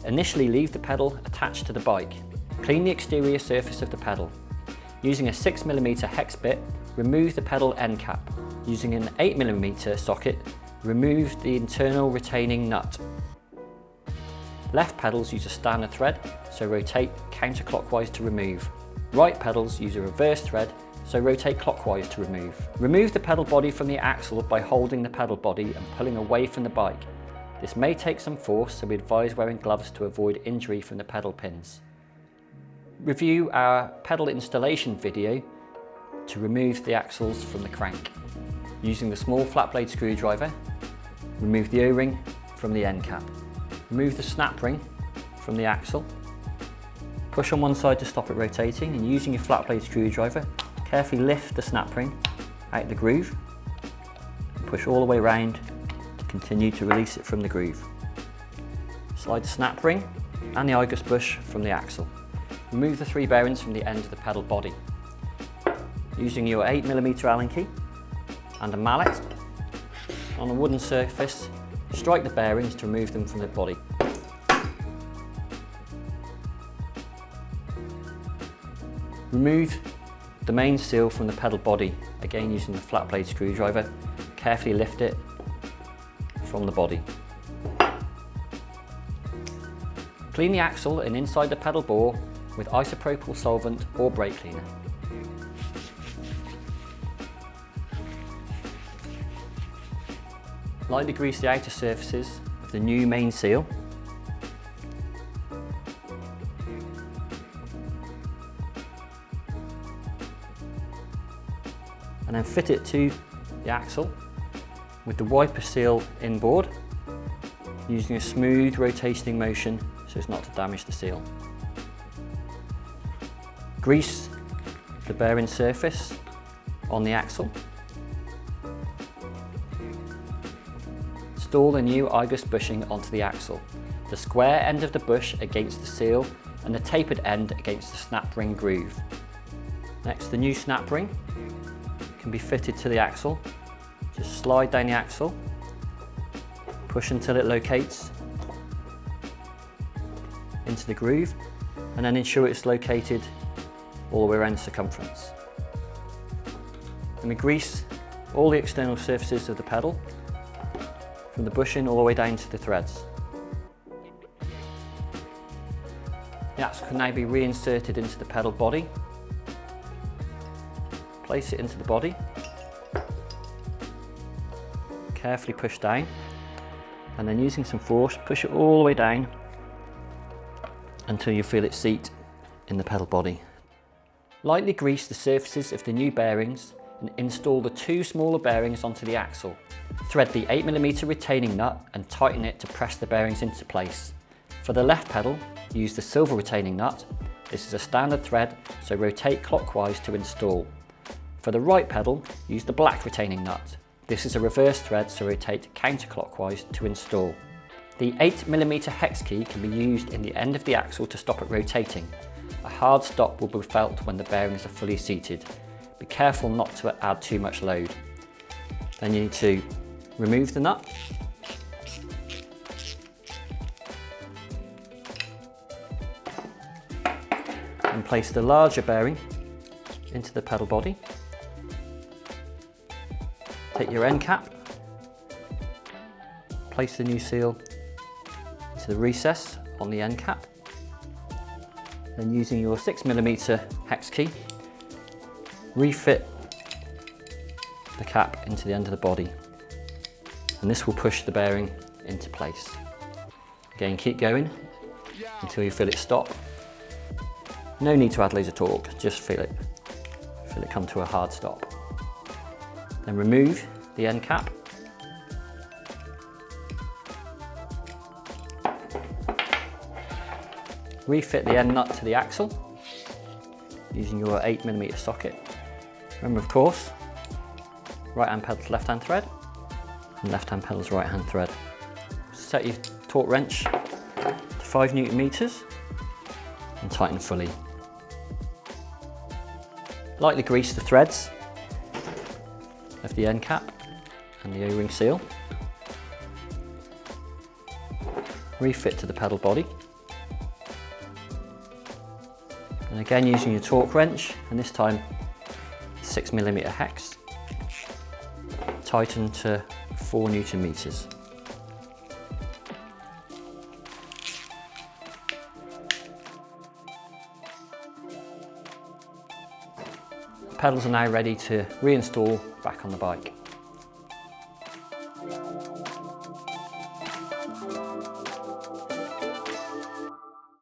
Initially leave the pedal attached to the bike. Clean the exterior surface of the pedal. Using a 6mm hex bit, remove the pedal end cap. Using an 8mm socket, remove the internal retaining nut. Left pedals use a standard thread, so rotate counterclockwise to remove. Right pedals use a reverse thread, so rotate clockwise to remove. Remove the pedal body from the axle by holding the pedal body and pulling away from the bike. This may take some force, so we advise wearing gloves to avoid injury from the pedal pins. Review our pedal installation video to remove the axles from the crank. Using the small flat blade screwdriver, remove the O-ring from the end cap. Remove the snap ring from the axle. Push on one side to stop it rotating, and using your flat blade screwdriver, carefully lift the snap ring out the groove. Push all the way around to continue to release it from the groove. Slide the snap ring and the I-gust bush from the axle. Remove the 3 bearings from the end of the pedal body. Using your 8mm Allen key and a mallet on a wooden surface, strike the bearings to remove them from the body. Remove the main seal from the pedal body, again using the flat blade screwdriver. Carefully lift it from the body. Clean the axle and inside the pedal bore with isopropyl solvent or brake cleaner. Lightly grease the outer surfaces of the new main seal. And then fit it to the axle with the wiper seal inboard, using a smooth rotating motion so as not to damage the seal. Grease the bearing surface on the axle. Install the new I-gust bushing onto the axle, the square end of the bush against the seal and the tapered end against the snap ring groove. Next, the new snap ring can be fitted to the axle. Just slide down the axle, push until it locates into the groove, and then ensure it's located all the way around the circumference. And we grease all the external surfaces of the pedal, from the bushing all the way down to the threads. The axle can now be reinserted into the pedal body. Place it into the body. Carefully push down, and then using some force, push it all the way down until you feel it seat in the pedal body. Lightly grease the surfaces of the new bearings and install the 2 smaller bearings onto the axle. Thread the 8mm retaining nut and tighten it to press the bearings into place. For the left pedal, use the silver retaining nut. This is a standard thread, so rotate clockwise to install. For the right pedal, use the black retaining nut. This is a reverse thread, so rotate counterclockwise to install. The 8mm hex key can be used in the end of the axle to stop it rotating. A hard stop will be felt when the bearings are fully seated. Be careful not to add too much load. Then you need to remove the nut. And place the larger bearing into the pedal body. Take your end cap, place the new seal into the recess on the end cap, then using your 6mm hex key, refit the cap into the end of the body, and this will push the bearing into place. Again, keep going until you feel it stop. No need to add loads of torque, just feel it come to a hard stop. Then remove the end cap. Refit the end nut to the axle using your 8mm socket. Remember, of course, right hand pedal's left hand thread and left hand pedal's right hand thread. Set your torque wrench to 5 Nm and tighten fully. Lightly grease the threads of the end cap and the O-ring seal. Refit to the pedal body. And again using your torque wrench, and this time 6mm hex, tighten to 4 Newton meters. The pedals are now ready to reinstall back on the bike.